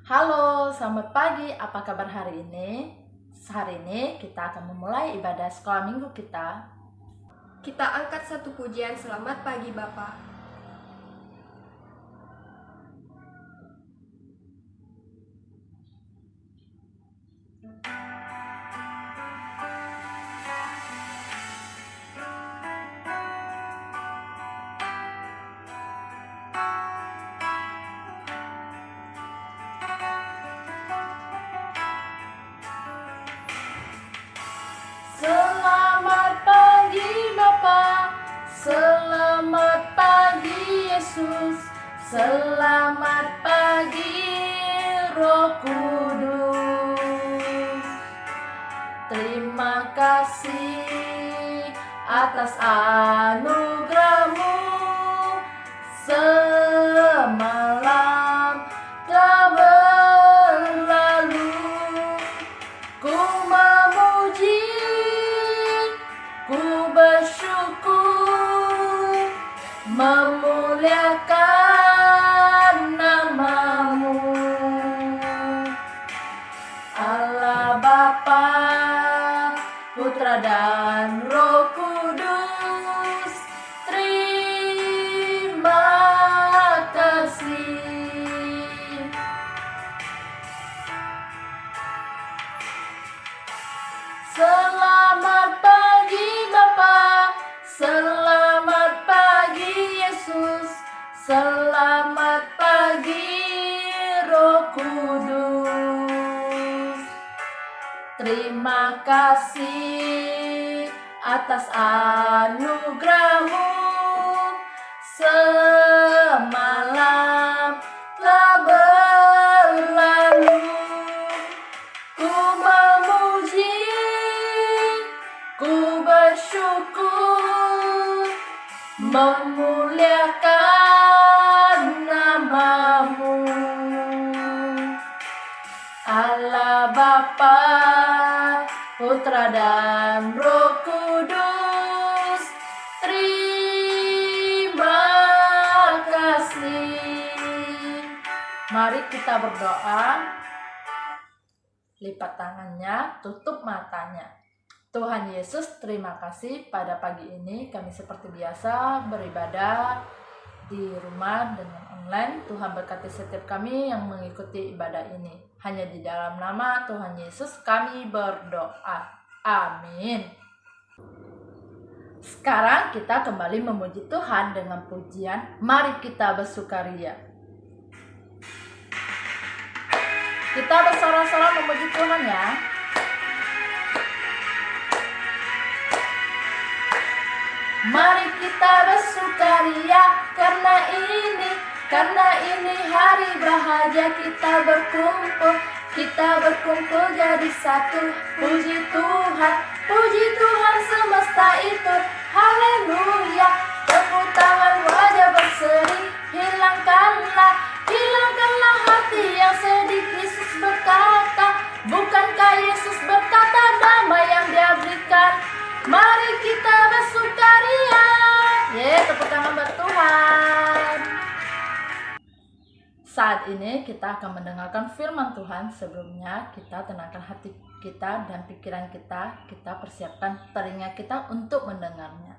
Halo, selamat pagi. Apa kabar hari ini? Hari ini kita akan memulai ibadah sekolah minggu kita. Kita angkat satu pujian selamat pagi Bapak. Selamat pagi Bapa, selamat pagi Yesus, selamat pagi Roh Kudus. Terima kasih atas anugerah-Mu, semalam telah berlalu. Ku memuji, ku bersyukur, memuliakan nama-Mu. Allah Bapa, Putra dan Roh Kudus, terima kasih. Selamat pagi Bapa, selamat pagi Yesus, selamat pagi Roh Kudus. Terima kasih atas anugerah-Mu, semalam telah berlalu. Ku memuji, ku bersyukur, memuliakan nama-Mu. Allah Bapa, Putra dan Roh Kudus, terima kasih. Mari kita berdoa. Lipat tangannya, tutup matanya. Tuhan Yesus, terima kasih pada pagi ini kami seperti biasa beribadah di rumah dengan online. Tuhan berkati setiap kami yang mengikuti ibadah ini. Hanya di dalam nama Tuhan Yesus kami berdoa. Amin. Sekarang kita kembali memuji Tuhan dengan pujian Mari Kita Bersukaria. Kita bersorak-sorak memuji Tuhan ya. Mari kita bersukaria karena ini hari bahagia kita berkumpul jadi satu. Puji Tuhan semesta itu, haleluya. Tepuk tangan wajah berseri, hilangkanlah hati yang sedih. Yesus berkata, bukankah Yesus berkata damai yang Dia berikan? Mari kita bersukaria. Tepuk tangan buat Tuhan. Saat ini kita akan mendengarkan firman Tuhan. Sebelumnya kita tenangkan hati kita dan pikiran kita. Kita persiapkan telinga kita untuk mendengarnya.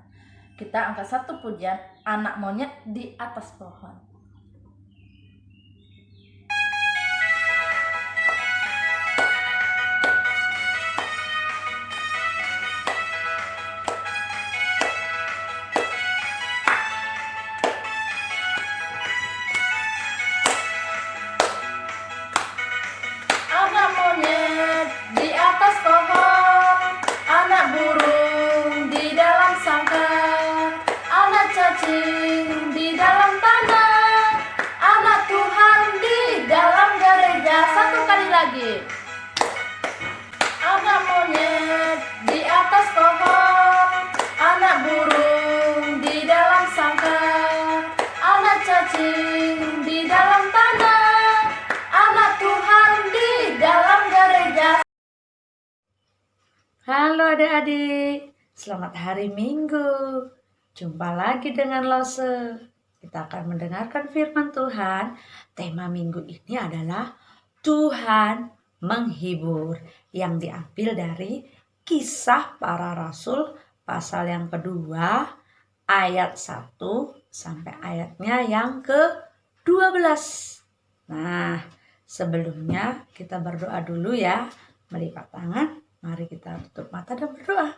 Kita angkat satu pujian Anak Monyet di Atas Pohon. Anak monyet di atas pohon, anak burung di dalam sangkar, anak cacing di dalam tanah, anak Tuhan di dalam gereja. Satu kali lagi. Anak monyet di atas pohon, anak burung di dalam sangkar, anak cacing di dalam tanah, anak Tuhan di dalam gereja. Halo adik-adik, selamat hari Minggu. Jumpa lagi dengan Lose. Kita akan mendengarkan firman Tuhan. Tema minggu ini adalah Tuhan menghibur, yang diambil dari Kisah Para Rasul pasal yang kedua ayat 1 sampai ayatnya yang ke-12. Nah, sebelumnya kita berdoa dulu ya. Melipat tangan, mari kita tutup mata dan berdoa.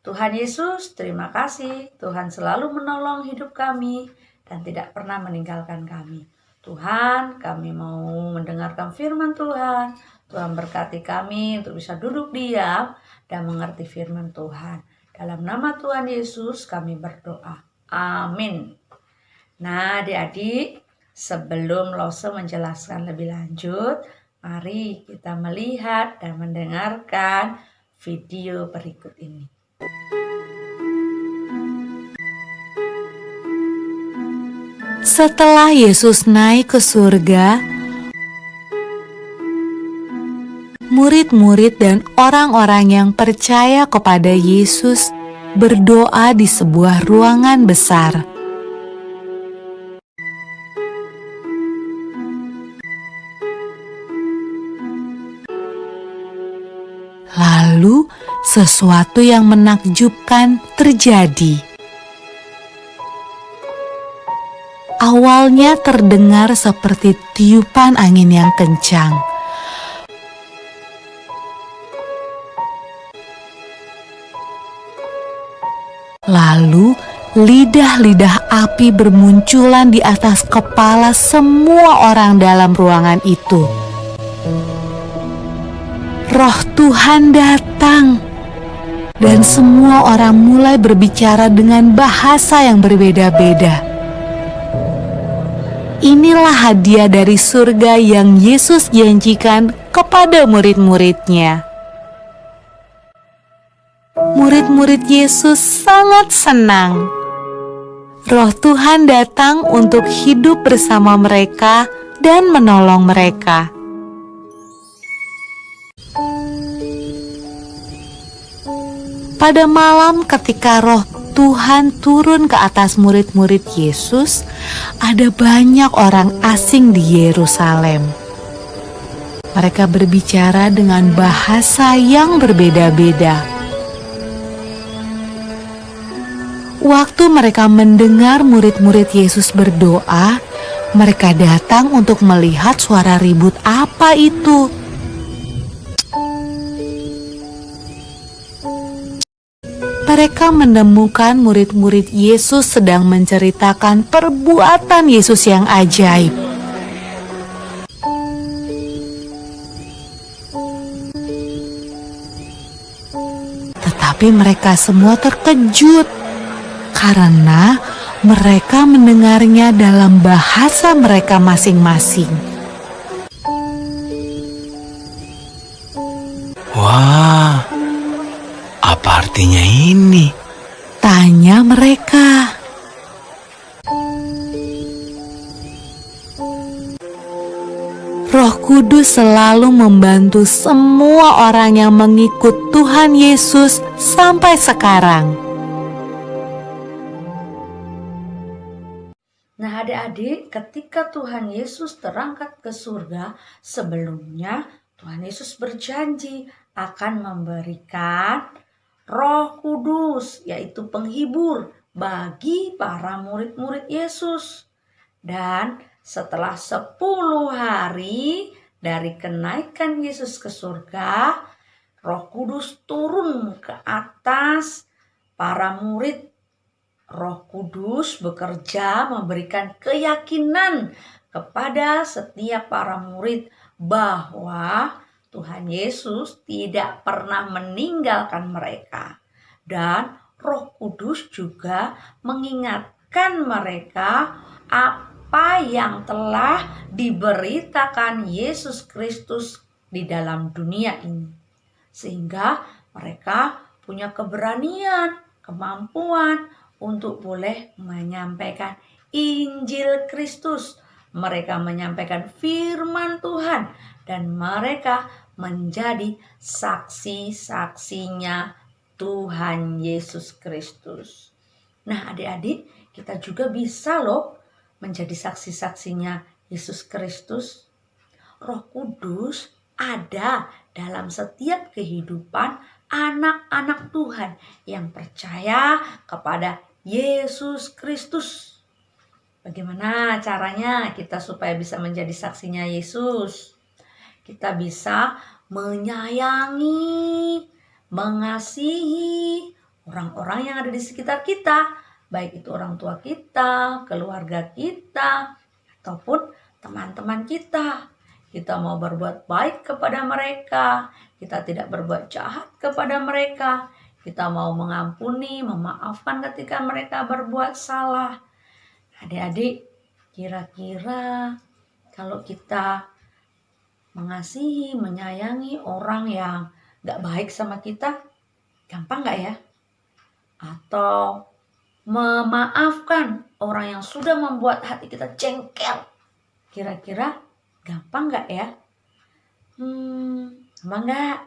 Tuhan Yesus, terima kasih. Tuhan selalu menolong hidup kami dan tidak pernah meninggalkan kami. Tuhan, kami mau mendengarkan firman Tuhan. Tuhan berkati kami untuk bisa duduk diam dan mengerti firman Tuhan. Dalam nama Tuhan Yesus kami berdoa. Amin. Nah, adik-adik, sebelum Lose menjelaskan lebih lanjut, mari kita melihat dan mendengarkan video berikut ini. Setelah Yesus naik ke surga, murid-murid dan orang-orang yang percaya kepada Yesus berdoa di sebuah ruangan besar. Lalu, sesuatu yang menakjubkan terjadi. Awalnya terdengar seperti tiupan angin yang kencang. Lalu, lidah-lidah api bermunculan di atas kepala semua orang dalam ruangan itu. Roh Tuhan datang, dan semua orang mulai berbicara dengan bahasa yang berbeda-beda. Inilah hadiah dari surga yang Yesus janjikan kepada murid-muridnya. Murid-murid Yesus sangat senang. Roh Tuhan datang untuk hidup bersama mereka dan menolong mereka. Pada malam ketika Roh Tuhan turun ke atas murid-murid Yesus, ada banyak orang asing di Yerusalem. Mereka berbicara dengan bahasa yang berbeda-beda. Waktu mereka mendengar murid-murid Yesus berdoa, mereka datang untuk melihat suara ribut apa itu. Mereka menemukan murid-murid Yesus sedang menceritakan perbuatan Yesus yang ajaib. Tetapi mereka semua terkejut karena mereka mendengarnya dalam bahasa mereka masing-masing. Wah, apa artinya ini? Tanya mereka. Roh Kudus selalu membantu semua orang yang mengikut Tuhan Yesus sampai sekarang. Nah, adik-adik, ketika Tuhan Yesus terangkat ke surga, sebelumnya Tuhan Yesus berjanji akan memberikan Roh Kudus, yaitu penghibur bagi para murid-murid Yesus. Dan setelah 10 hari dari kenaikan Yesus ke surga, Roh Kudus turun ke atas para murid. Roh Kudus bekerja memberikan keyakinan kepada setiap para murid bahwa Tuhan Yesus tidak pernah meninggalkan mereka. Dan Roh Kudus juga mengingatkan mereka apa yang telah diberitakan Yesus Kristus di dalam dunia ini. Sehingga mereka punya keberanian, kemampuan untuk boleh menyampaikan Injil Kristus. Mereka menyampaikan firman Tuhan dan mereka menjadi saksi-saksinya Tuhan Yesus Kristus. Nah, adik-adik, kita juga bisa loh menjadi saksi-saksinya Yesus Kristus. Roh Kudus ada dalam setiap kehidupan anak-anak Tuhan yang percaya kepada Yesus Kristus. Bagaimana caranya kita supaya bisa menjadi saksinya Yesus? Kita bisa menyayangi, mengasihi orang-orang yang ada di sekitar kita, baik itu orang tua kita, keluarga kita, ataupun teman-teman kita. Kita mau berbuat baik kepada mereka, kita tidak berbuat jahat kepada mereka, kita mau mengampuni, memaafkan ketika mereka berbuat salah. Adik-adik, kira-kira kalau kita mengasihi, menyayangi orang yang gak baik sama kita, gampang gak ya? Atau memaafkan orang yang sudah membuat hati kita jengkel, kira-kira gampang gak ya? Gampang gak?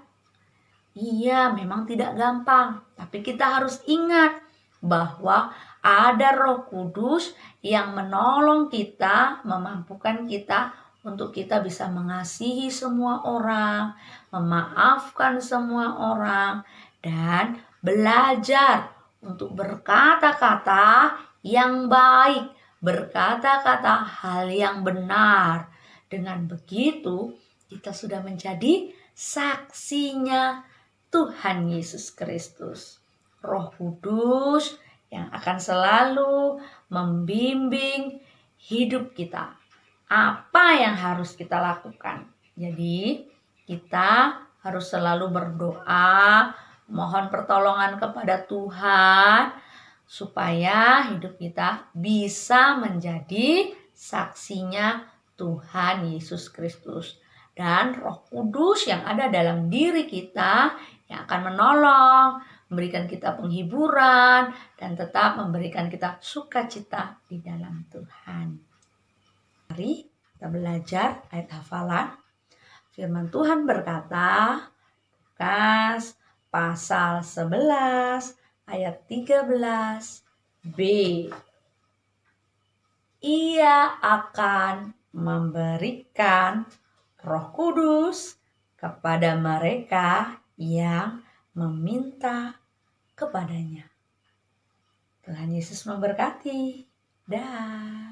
Iya, memang tidak gampang. Tapi kita harus ingat bahwa ada Roh Kudus yang menolong kita, memampukan kita untuk kita bisa mengasihi semua orang, memaafkan semua orang, dan belajar untuk berkata-kata yang baik, berkata-kata hal yang benar. Dengan begitu, kita sudah menjadi saksinya Tuhan Yesus Kristus. Roh Kudus yang akan selalu membimbing hidup kita. Apa yang harus kita lakukan? Jadi, kita harus selalu berdoa, mohon pertolongan kepada Tuhan supaya hidup kita bisa menjadi saksinya Tuhan Yesus Kristus. Dan Roh Kudus yang ada dalam diri kita yang akan menolong, memberikan kita penghiburan, dan tetap memberikan kita sukacita di dalam Tuhan. Mari kita belajar ayat hafalan. Firman Tuhan berkata, Lukas pasal 11 ayat 13b. Ia akan memberikan Roh Kudus kepada mereka yang meminta kepadanya. Tuhan Yesus memberkati. Dah.